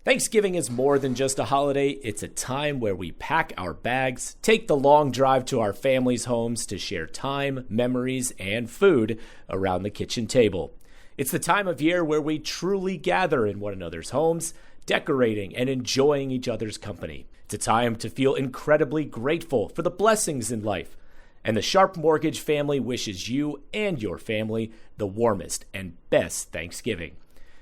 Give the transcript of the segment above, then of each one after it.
Thanksgiving is more than just a holiday. It's a time where we pack our bags, take the long drive to our families' homes to share time, memories, and food around the kitchen table. It's the time of year where we truly gather in one another's homes, decorating and enjoying each other's company. It's a time to feel incredibly grateful for the blessings in life. And the Sharp Mortgage family wishes you and your family the warmest and best Thanksgiving.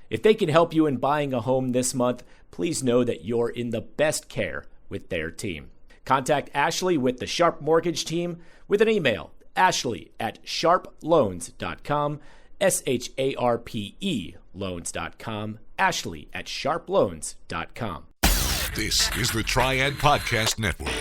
If they can help you in buying a home this month, please know that you're in the best care with their team. Contact Ashley with the Sharp Mortgage team with an email, ashley@sharploans.com, SHARPE loans.com, ashley@sharploans.com. This is the Triad Podcast Network.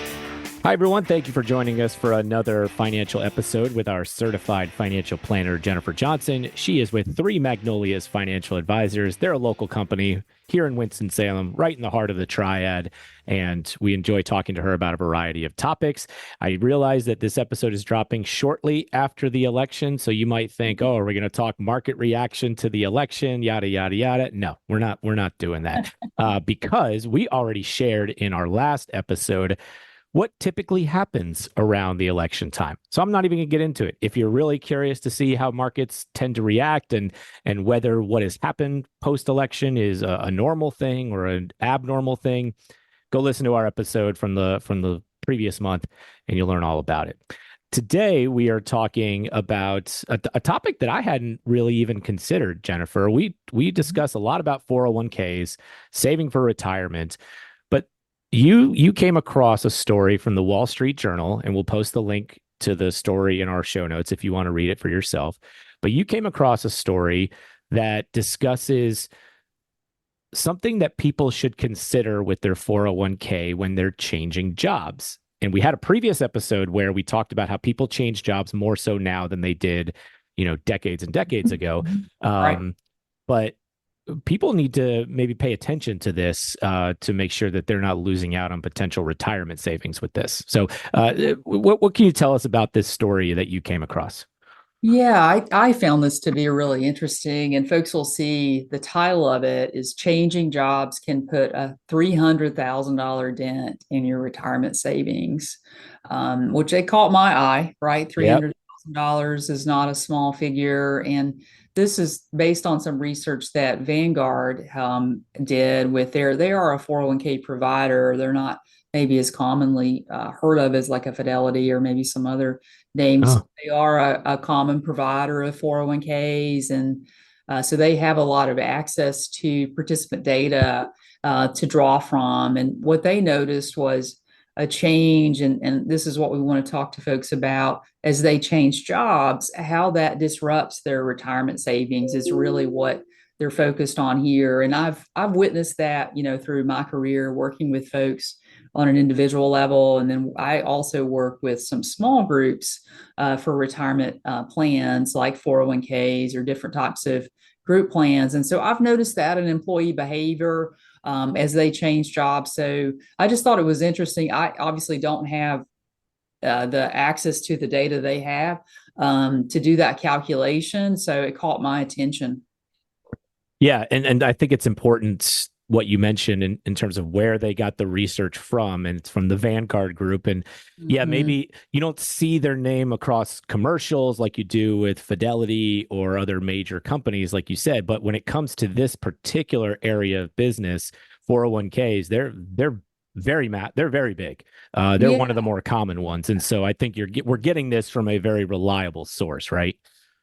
Hi, everyone. Thank you for joining us for another financial episode with our certified financial planner, Jennifer Johnson. She is with Three Magnolias Financial Advisors. They're a local company here in Winston-Salem, right in the heart of the Triad, and we enjoy talking to her about a variety of topics. I realize that this episode is dropping shortly after the election, so you might think, oh, are we going to talk market reaction to the election, yada, yada, yada. No, we're not doing that because we already shared in our last episode what typically happens around the election time. So I'm not even going to get into it. If you're really curious to see how markets tend to react and whether what has happened post-election is a normal thing or an abnormal thing, go listen to our episode from the previous month and you'll learn all about it. Today, we are talking about a topic that I hadn't really even considered, Jennifer. We discuss a lot about 401ks, saving for retirement. You came across a story from the Wall Street Journal, and we'll post the link to the story in our show notes if you want to read it for yourself. But you came across a story that discusses something that people should consider with their 401k when they're changing jobs. And we had a previous episode where we talked about how people change jobs more so now than they did, decades and decades ago. Right. But people need to maybe pay attention to this to make sure that they're not losing out on potential retirement savings with this. So what can you tell us about this story that you came across? Yeah, I found this to be really interesting, and folks will see the title of it is Changing Jobs Can Put a $300,000 Dent in Your Retirement Savings, which they caught my eye, right? $300,000 is not a small figure. And this is based on some research that Vanguard did with they are a 401k provider. They're not maybe as commonly heard of as like a Fidelity or maybe some other names. Oh. They are a common provider of 401ks. And so they have a lot of access to participant data to draw from. And what they noticed was a change, and this is what we want to talk to folks about as they change jobs, how that disrupts their retirement savings is really what they're focused on here. And I've witnessed that, through my career working with folks on an individual level. And then I also work with some small groups for retirement plans like 401ks or different types of group plans. And so I've noticed that in employee behavior as they change jobs. So I just thought it was interesting. I obviously don't have the access to the data they have to do that calculation. So it caught my attention. Yeah. And I think it's important what you mentioned in terms of where they got the research from, and it's from the Vanguard group. And yeah, maybe you don't see their name across commercials like you do with Fidelity or other major companies, like you said. But when it comes to this particular area of business, 401ks, they're very big. They're one of the more common ones. And so I think we're getting this from a very reliable source, right?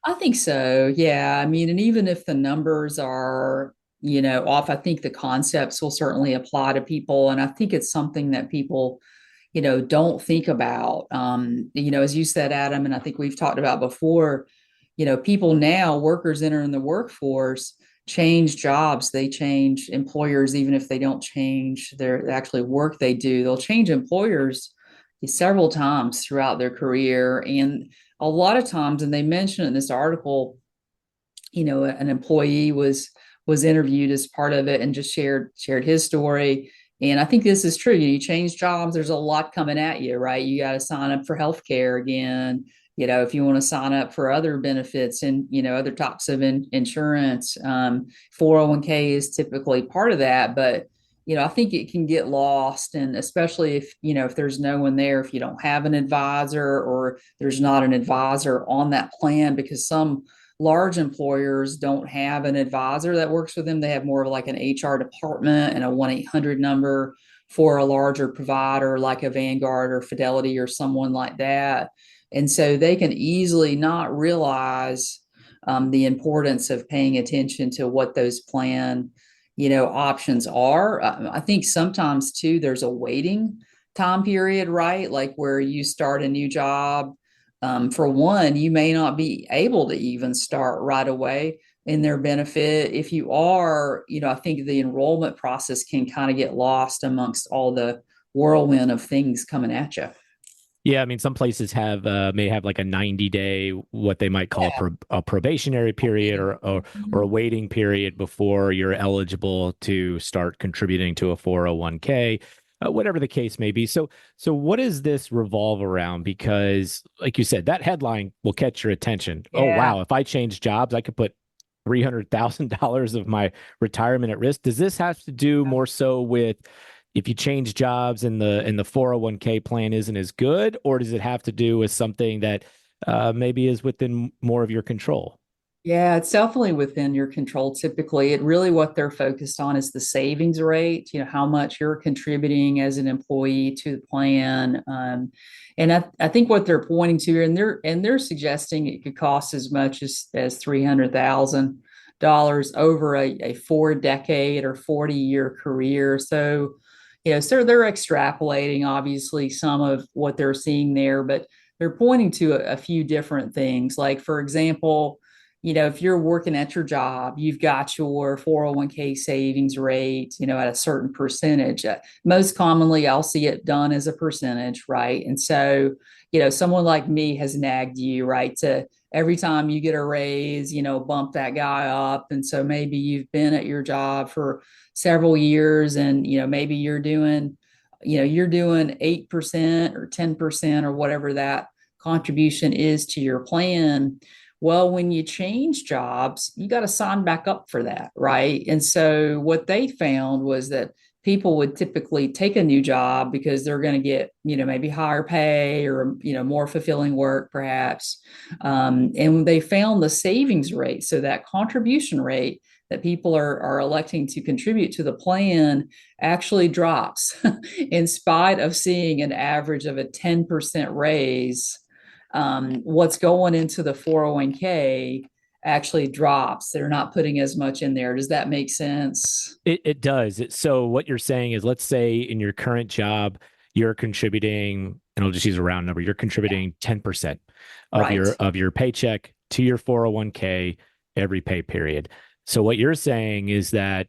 I think so. Yeah. I mean, and even if the numbers are off, I think the concepts will certainly apply to people. And I think it's something that people, don't think about. As you said, Adam, and I think we've talked about before, people now, workers entering the workforce, change jobs. They change employers, even if they don't change their actually work they do. They'll change employers several times throughout their career. And a lot of times, and they mentioned in this article, an employee was interviewed as part of it and just shared his story. And I think this is true. You change jobs, there's a lot coming at you, right? You got to sign up for healthcare again. If you want to sign up for other benefits and, other types of insurance, 401k is typically part of that. But I think it can get lost. And especially if there's no one there, if you don't have an advisor or there's not an advisor on that plan, because some large employers don't have an advisor that works with them. They have more of like an HR department and a 1-800 number for a larger provider like a Vanguard or Fidelity or someone like that. And so they can easily not realize the importance of paying attention to what those options are. I think sometimes too, there's a waiting time period, right? Like where you start a new job. For one, you may not be able to even start right away in their benefit. If you are, I think the enrollment process can kind of get lost amongst all the whirlwind of things coming at you. Yeah, I mean, some places have may have like a 90-day, what they might call a probationary period or a waiting period before you're eligible to start contributing to a 401k, whatever the case may be. So what does this revolve around? Because, like you said, that headline will catch your attention. Yeah. Oh, wow, if I change jobs, I could put $300,000 of my retirement at risk. Does this have to do more so with if you change jobs and the 401k plan isn't as good, or does it have to do with something that maybe is within more of your control? Yeah, it's definitely within your control. Typically, what they're focused on is the savings rate, how much you're contributing as an employee to the plan. And I think what they're pointing to here, and they're suggesting it could cost as much as $300,000 over a 4-decade or 40-year career. So they're extrapolating obviously some of what they're seeing there, but they're pointing to a few different things. Like, for example, if you're working at your job, you've got your 401k savings rate, at a certain percentage. Most commonly, I'll see it done as a percentage, right? And so, someone like me has nagged you, right, to every time you get a raise, bump that guy up. And so maybe you've been at your job for several years and, maybe you're doing 8% or 10% or whatever that contribution is to your plan. Well, when you change jobs, you got to sign back up for that, right? And so what they found was that people would typically take a new job because they're going to get, maybe higher pay or, more fulfilling work, perhaps. And they found the savings rate, so that contribution rate that people are electing to contribute to the plan actually drops in spite of seeing an average of a 10% raise. What's going into the 401k actually drops. They're not putting as much in there. Does that make sense? It does. So what you're saying is, let's say in your current job, you're contributing, and I'll just use a round number, you're contributing 10% of Right. your paycheck to your 401k every pay period. So what you're saying is that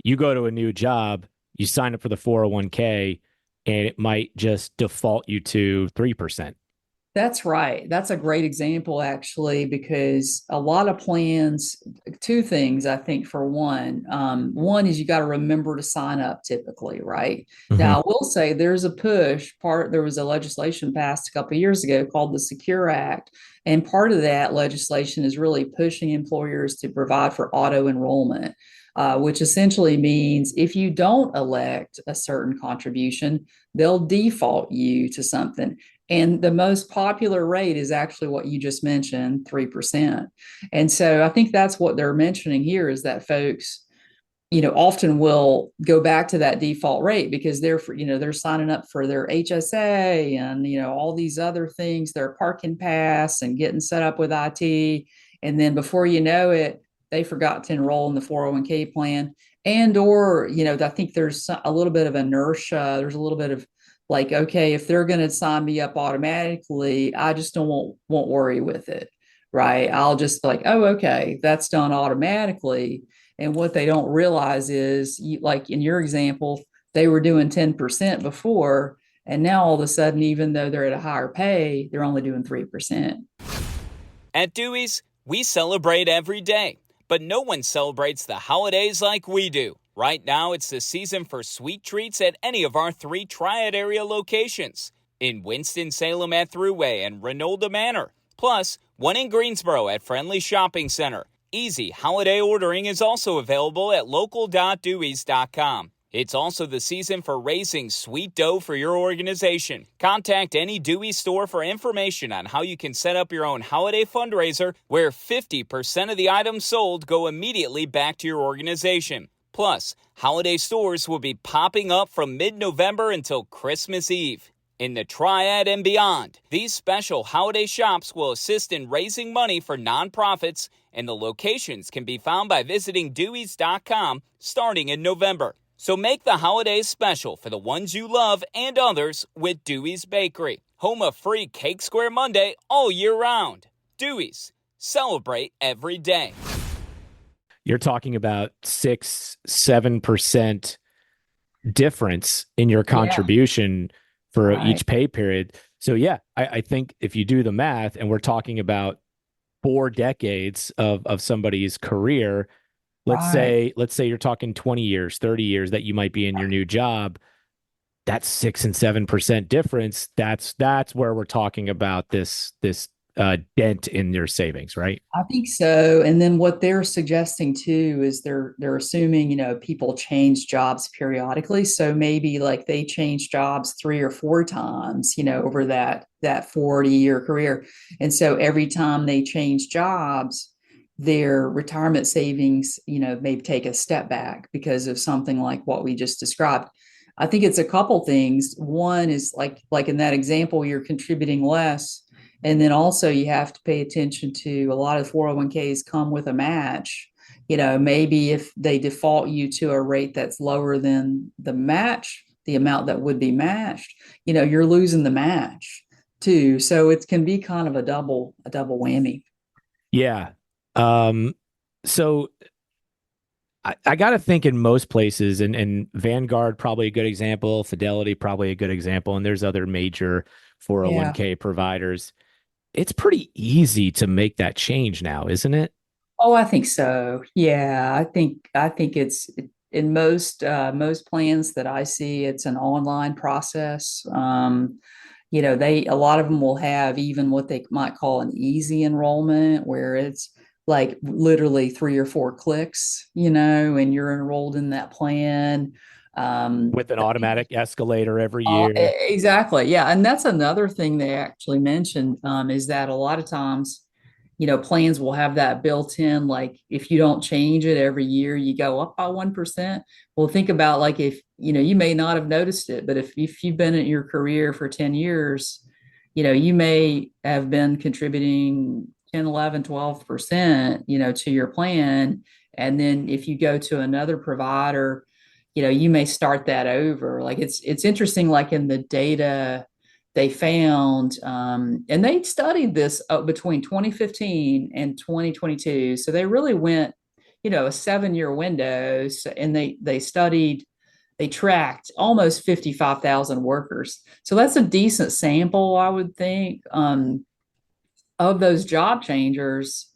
you go to a new job, you sign up for the 401k, and it might just default you to 3%. That's right. That's a great example, actually, because a lot of plans, two things, I think, for one. One is you got to remember to sign up typically, right? Mm-hmm. Now, I will say there's a push. There was a legislation passed a couple of years ago called the Secure Act. And part of that legislation is really pushing employers to provide for auto enrollment. Which essentially means if you don't elect a certain contribution, they'll default you to something. And the most popular rate is actually what you just mentioned, 3%. And so I think that's what they're mentioning here is that folks, often will go back to that default rate because they're signing up for their HSA and, all these other things, their parking pass and getting set up with IT. And then before you know it, they forgot to enroll in the 401k plan. I think there's a little bit of inertia. There's a little bit of like, okay, if they're going to sign me up automatically, I just won't worry with it, right? I'll just be like, oh, okay, that's done automatically. And what they don't realize is, like in your example, they were doing 10% before, and now all of a sudden, even though they're at a higher pay, they're only doing 3%. At Dewey's, we celebrate every day, but no one celebrates the holidays like we do. Right now, it's the season for sweet treats at any of our 3 Triad area locations. In Winston-Salem at Thruway and Renolda Manor. Plus, one in Greensboro at Friendly Shopping Center. Easy holiday ordering is also available at local.deweys.com. It's also the season for raising sweet dough for your organization. Contact any Dewey store for information on how you can set up your own holiday fundraiser where 50% of the items sold go immediately back to your organization. Plus, holiday stores will be popping up from mid-November until Christmas Eve. In the Triad and beyond, these special holiday shops will assist in raising money for nonprofits, and the locations can be found by visiting Deweys.com starting in November. So make the holidays special for the ones you love and others with Dewey's Bakery, home of free Cake Square Monday all year round. Dewey's, celebrate every day. You're talking about 6-7% difference in your contribution for each pay period. So yeah, I think if you do the math, and we're talking about 4 decades of somebody's career, let's say you're talking 20 years, 30 years that you might be in your new job. That's 6 and 7% difference. That's where we're talking about this dent in your savings, right? I think so. And then what they're suggesting too is they're assuming, people change jobs periodically. So maybe like they change jobs 3 or 4 times, over that 40-year career. And so every time they change jobs, their retirement savings, may take a step back because of something like what we just described. I think it's a couple things. One is like in that example, you're contributing less. And then also you have to pay attention to a lot of 401ks come with a match. Maybe if they default you to a rate that's lower than the match, the amount that would be matched, you're losing the match too. So it can be kind of a double whammy. Yeah. So I got to think in most places, and Vanguard probably a good example, Fidelity probably a good example, and there's other major 401k providers. It's pretty easy to make that change now, isn't it? Oh, I think so. Yeah, I think it's in most plans that I see, it's an online process. A lot of them will have even what they might call an easy enrollment, where it's like literally 3 or 4 clicks, and you're enrolled in that plan. With an automatic escalator every year. Exactly. Yeah. And that's another thing they actually mentioned, is that a lot of times, plans will have that built in, like if you don't change it every year, you go up by 1%. Well, think about like if, you may not have noticed it, but if you've been in your career for 10 years, you may have been contributing 10, 11, 12%, to your plan. And then if you go to another provider, you may start that over. Like it's interesting, like in the data they found, and they studied this between 2015 and 2022. So they really went, a 7-year window, and they tracked almost 55,000 workers. So that's a decent sample, I would think. Of those job changers,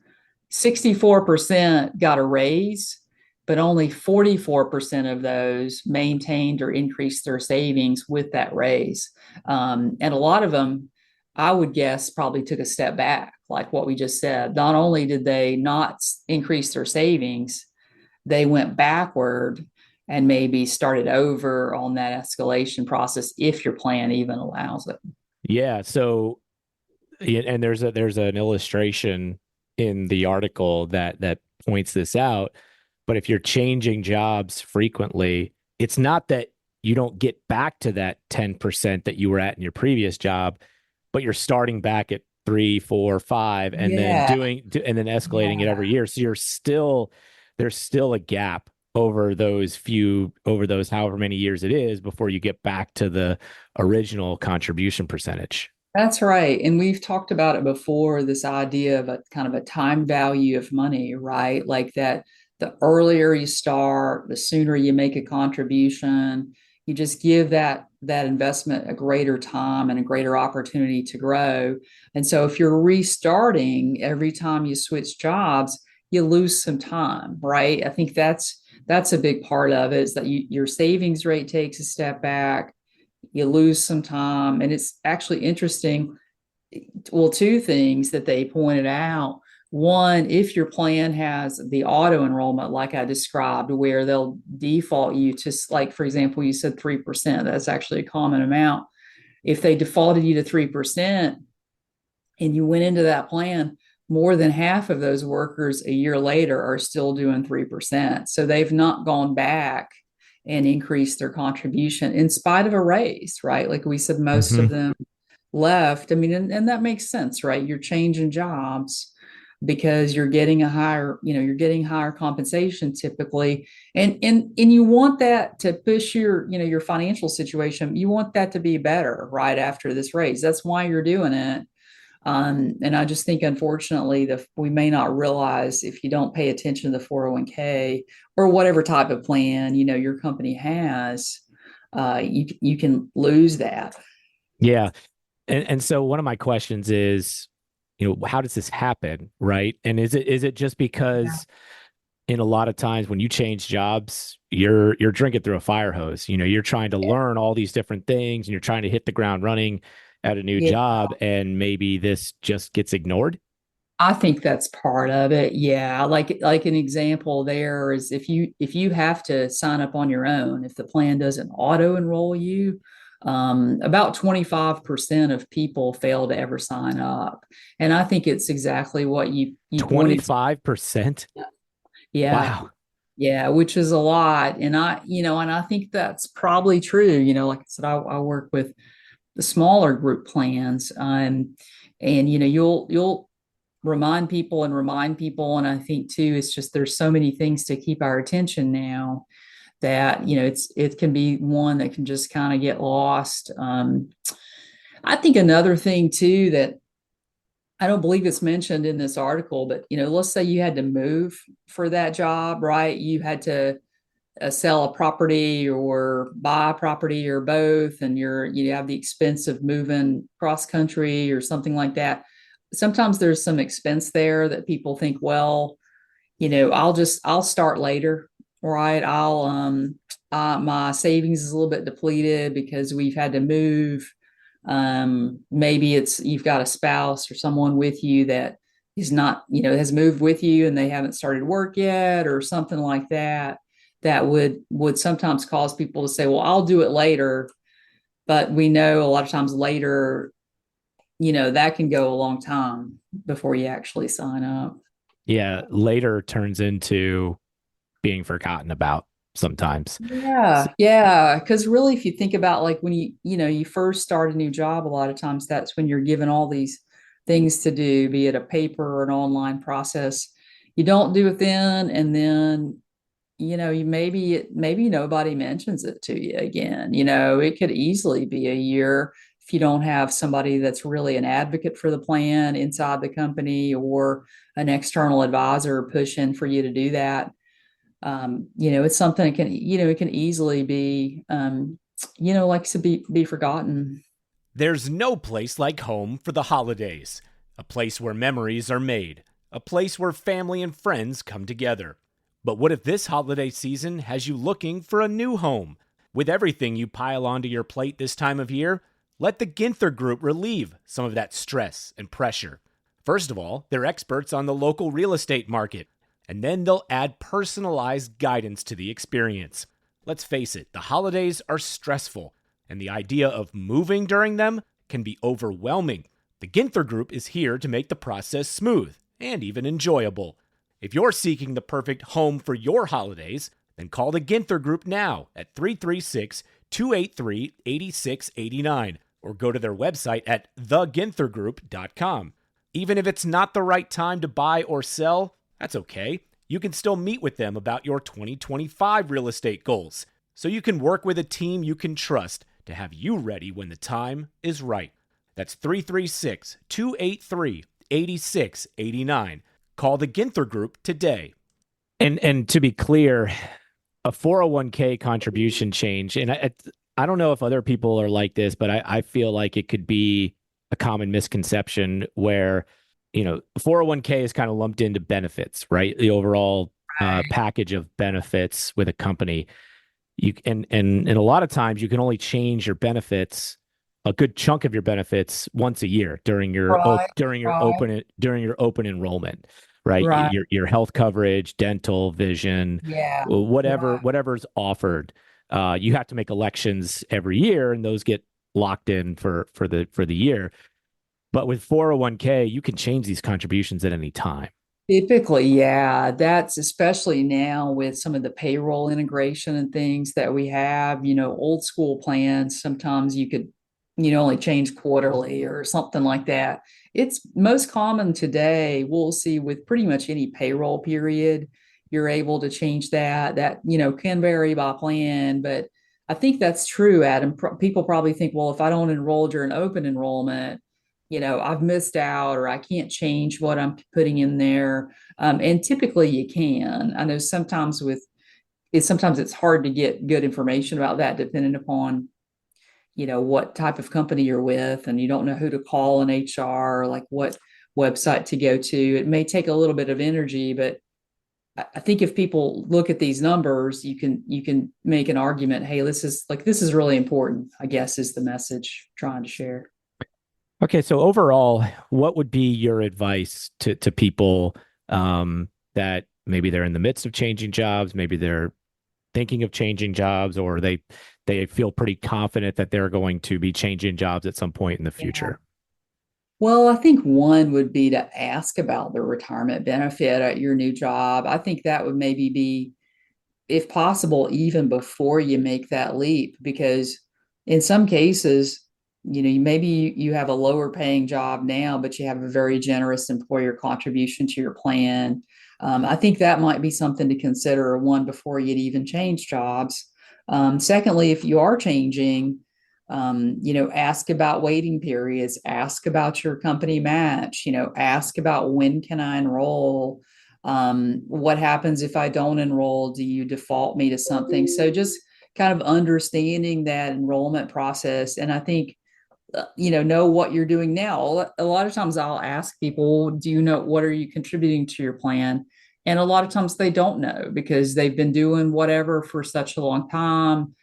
64% got a raise, but only 44% of those maintained or increased their savings with that raise. And a lot of them, I would guess, probably took a step back, like what we just said. Not only did they not increase their savings, they went backward and maybe started over on that escalation process if your plan even allows it. Yeah. So, and there's an illustration in the article that points this out. But if you're changing jobs frequently, it's not that you don't get back to that 10% that you were at in your previous job, but you're starting back at 3, 4, 5, and then escalating it every year. So there's still a gap over those however many years it is before you get back to the original contribution percentage. That's right. And we've talked about it before, this idea of a kind of a time value of money, right? Like that. The earlier you start, the sooner you make a contribution. You just give that investment a greater time and a greater opportunity to grow. And so if you're restarting every time you switch jobs, you lose some time, right? I think that's a big part of it, is that your savings rate takes a step back, you lose some time. And it's actually interesting. Well, 2 things that they pointed out. one, if your plan has the auto enrollment, like I described, where they'll default you to, like, for example, you said 3%, that's actually a common amount. If they defaulted you to 3% and you went into that plan, more than half of those workers a year later are still doing 3%. So they've not gone back and increased their contribution in spite of a raise, right? Like we said, most of them left. I mean, and that makes sense, right? You're changing jobs because you're getting you're getting higher compensation typically. And you want that to push your financial situation. You want that to be better right after this raise. That's why you're doing it. And I just think, unfortunately, we may not realize, if you don't pay attention to the 401k or whatever type of plan, your company has, you can lose that. Yeah. And so one of my questions is, how does this happen? Right. And is it just because in a lot of times when you change jobs, you're drinking through a fire hose, you're trying to learn all these different things and you're trying to hit the ground running at a new job, and maybe this just gets ignored? I think that's part of it. Yeah. Like an example there is, if you have to sign up on your own, if the plan doesn't auto enroll you, about 25% of people fail to ever sign up. And I think it's exactly what you 25%? Yeah. Wow. Yeah, which is a lot. And I think that's probably true. Like I said, I work with the smaller group plans. And you'll remind people. And I think too, it's just, there's so many things to keep our attention now that, it can be one that can just kind of get lost. I think another thing too, that I don't believe it's mentioned in this article, but, let's say you had to move for that job, right? You had to sell a property or buy a property or both, and you have the expense of moving cross country or something like that. Sometimes there's some expense there that people think, well, I'll start later, right? My savings is a little bit depleted because we've had to move. Maybe you've got a spouse or someone with you that is not, has moved with you and they haven't started work yet, or something like that. That would sometimes cause people to say, well, I'll do it later. But we know a lot of times later, that can go a long time before you actually sign up. Yeah. Later turns into being forgotten about sometimes. Yeah. Yeah. Because really, if you think about, like, when you first start a new job, a lot of times that's when you're given all these things to do, be it a paper or an online process. You don't do it then, and then you maybe nobody mentions it to you again. It could easily be a year if you don't have somebody that's really an advocate for the plan inside the company, or an external advisor pushing for you to do that. It's something that it can easily be, like to be forgotten. There's no place like home for the holidays. A place where memories are made. A place where family and friends come together. But what if this holiday season has you looking for a new home? With everything you pile onto your plate this time of year, let the Ginther Group relieve some of that stress and pressure. First of all, they're experts on the local real estate market, and then they'll add personalized guidance to the experience. Let's face it, the holidays are stressful, and the idea of moving during them can be overwhelming. The Ginther Group is here to make the process smooth and even enjoyable. If you're seeking the perfect home for your holidays, then call the Ginther Group now at 336-283-8689 or go to their website at theginthergroup.com. Even if it's not the right time to buy or sell, that's okay. You can still meet with them about your 2025 real estate goals, so you can work with a team you can trust to have you ready when the time is right. That's 336-283-8689. Call the Ginther Group today. And to be clear, a 401k contribution change, and I don't know if other people are like this, but I feel like it could be a common misconception where, 401k is kind of lumped into benefits, right? The overall package of benefits with a company. And a lot of times you can only change your benefits a good chunk of your benefits once a year during your Right, right, during your open enrollment, right? right. Your health coverage, dental, vision, Yeah, right. whatever's offered. You have to make elections every year, and those get locked in for the year. But with 401k, you can change these contributions at any time. Typically, yeah, that's especially now with some of the payroll integration and things that we have, old school plans. Sometimes you could, only change quarterly or something like that. It's most common today. We'll see with pretty much any payroll period, you're able to change that. That, can vary by plan, but I think that's true, Adam. People probably think, well, if I don't enroll during open enrollment, I've missed out or I can't change what I'm putting in there. And typically you can. I know sometimes it's hard to get good information about that depending upon, what type of company you're with and you don't know who to call in HR or like what website to go to. It may take a little bit of energy, but I think if people look at these numbers, you can make an argument, hey, this is really important, I guess is the message I'm trying to share. Okay, so overall, what would be your advice to people that maybe they're in the midst of changing jobs, maybe they're thinking of changing jobs, or they feel pretty confident that they're going to be changing jobs at some point in the future? Well, I think one would be to ask about the retirement benefit at your new job. I think that would maybe be, if possible, even before you make that leap, because in some cases, maybe you have a lower paying job now, but you have a very generous employer contribution to your plan. I think that might be something to consider, one, before you'd even change jobs. Secondly, if you are changing, ask about waiting periods, ask about your company match, ask about when can I enroll? What happens if I don't enroll? Do you default me to something? So just kind of understanding that enrollment process. And I think, know what you're doing now. A lot of times I'll ask people, do you know, what are you contributing to your plan? And a lot of times they don't know because they've been doing whatever for such a long time.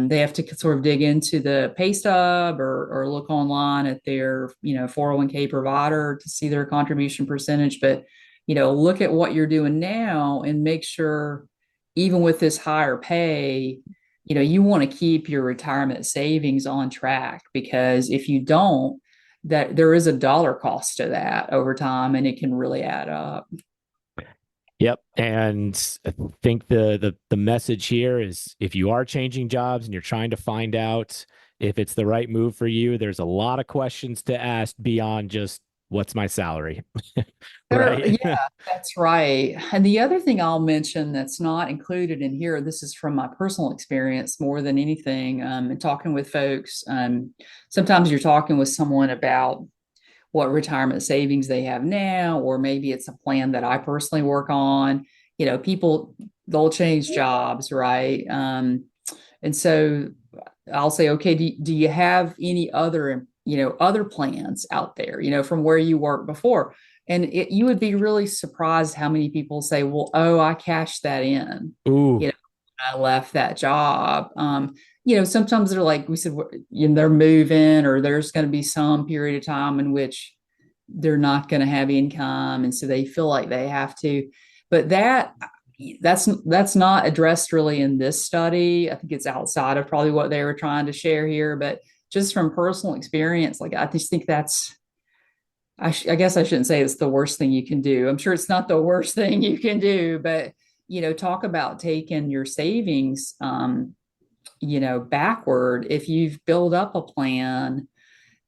They have to sort of dig into the pay stub or look online at their, 401k provider to see their contribution percentage. But, look at what you're doing now and make sure, even with this higher pay, you want to keep your retirement savings on track, because if you don't, that there is a dollar cost to that over time and it can really add up. Yep. And I think the message here is, if you are changing jobs and you're trying to find out if it's the right move for you, there's a lot of questions to ask beyond just what's my salary. Right. Yeah, that's right. And the other thing I'll mention that's not included in here, this is from my personal experience more than anything, and talking with folks. Sometimes you're talking with someone about what retirement savings they have now, or maybe it's a plan that I personally work on. People, they'll change jobs, right? And so I'll say, okay, do you have any other, other plans out there, from where you worked before? And you would be really surprised how many people say, well, oh, I cashed that in, Ooh. I left that job. Sometimes they're like we said, they're moving, or there's going to be some period of time in which they're not going to have income, and so they feel like they have to. But that's not addressed really in this study. I think it's outside of probably what they were trying to share here. But just from personal experience, like I just think that's. I guess I shouldn't say it's the worst thing you can do. I'm sure it's not the worst thing you can do, but talk about taking your savings, backward. If you've built up a plan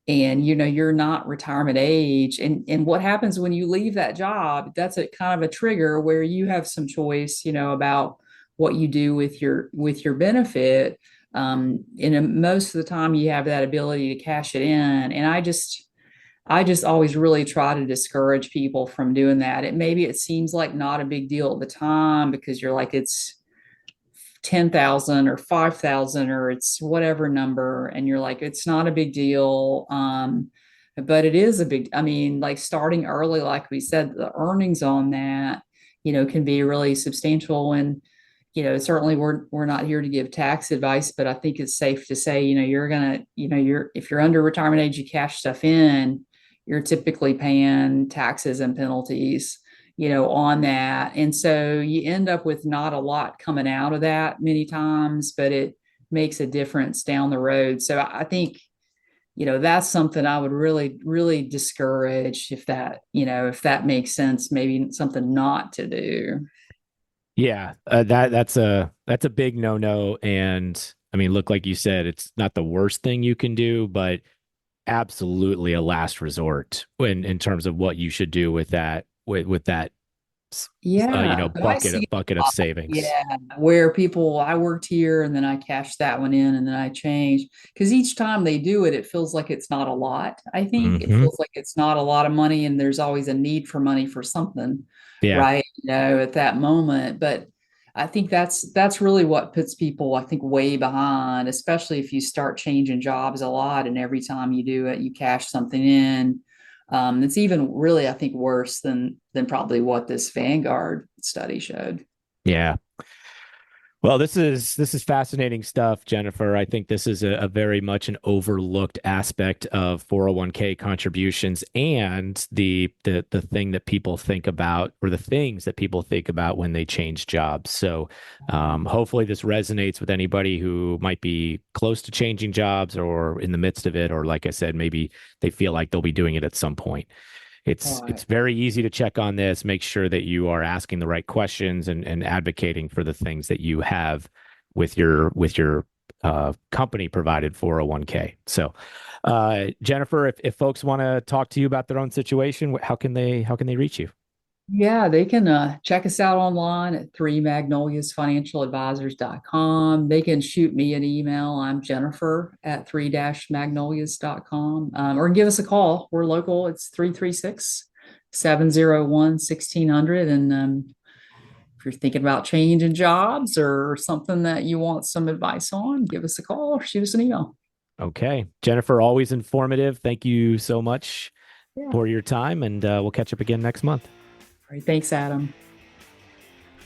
and you're not retirement age, and what happens when you leave that job, that's a kind of a trigger where you have some choice, about what you do with your benefit. And most of the time you have that ability to cash it in. And I just always really try to discourage people from doing that. It seems like not a big deal at the time because you're like, it's 10,000 or 5,000 or it's whatever number. And you're like, it's not a big deal. But it is like starting early, like we said, the earnings on that, can be really substantial. And, certainly we're not here to give tax advice, but I think it's safe to say, if you're under retirement age, you cash stuff in, you're typically paying taxes and penalties, on that. And so you end up with not a lot coming out of that many times, but it makes a difference down the road. So I think, that's something I would really, really discourage if that makes sense, maybe something not to do. Yeah, that's a big no-no. And I mean, look, like you said, it's not the worst thing you can do, but absolutely a last resort in terms of what you should do with that bucket of savings. Yeah, where I worked here and then I cashed that one in and then I changed, because each time they do it, it feels like it's not a lot. I think it feels like it's not a lot of money, and there's always a need for money for something, right? At that moment. But I think that's really what puts people, I think, way behind, especially if you start changing jobs a lot and every time you do it, you cash something in. It's even really, I think, worse than probably what this Vanguard study showed. Yeah. Well, this is fascinating stuff, Jennifer. I think this is a very much an overlooked aspect of 401k contributions, and the thing that people think about, or the things that people think about when they change jobs. So hopefully this resonates with anybody who might be close to changing jobs or in the midst of it, or like I said, maybe they feel like they'll be doing it at some point. It's very easy to check on this. Make sure that you are asking the right questions and advocating for the things that you have with your company provided 401k. So, Jennifer, if folks want to talk to you about their own situation, how can they reach you? Yeah, they can check us out online at threemagnoliasfinancialadvisors.com. They can shoot me an email. I'm Jennifer at 3-magnolias.com, or give us a call. We're local. It's 336-701-1600. And if you're thinking about changing jobs or something that you want some advice on, give us a call or shoot us an email. Okay. Jennifer, always informative. Thank you so much for your time, and we'll catch up again next month. All right, thanks, Adam.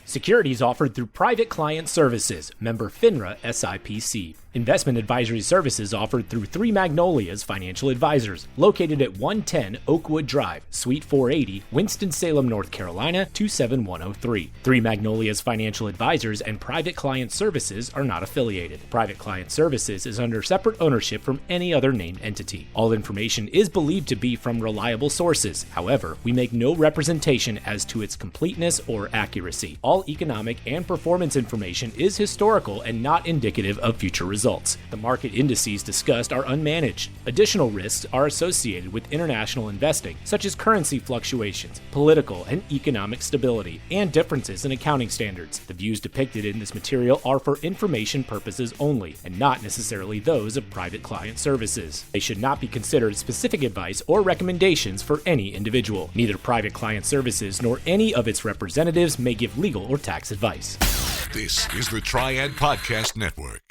Securities offered through Private Client Services, member FINRA SIPC. Investment advisory services offered through Three Magnolias Financial Advisors, located at 110 Oakwood Drive, Suite 480, Winston-Salem, North Carolina, 27103. Three Magnolias Financial Advisors and Private Client Services are not affiliated. Private Client Services is under separate ownership from any other named entity. All information is believed to be from reliable sources. However, we make no representation as to its completeness or accuracy. All economic and performance information is historical and not indicative of future results. The market indices discussed are unmanaged. Additional risks are associated with international investing, such as currency fluctuations, political and economic stability, and differences in accounting standards. The views depicted in this material are for information purposes only, and not necessarily those of Private Client Services. They should not be considered specific advice or recommendations for any individual. Neither Private Client Services nor any of its representatives may give legal or tax advice. This is the Triad Podcast Network.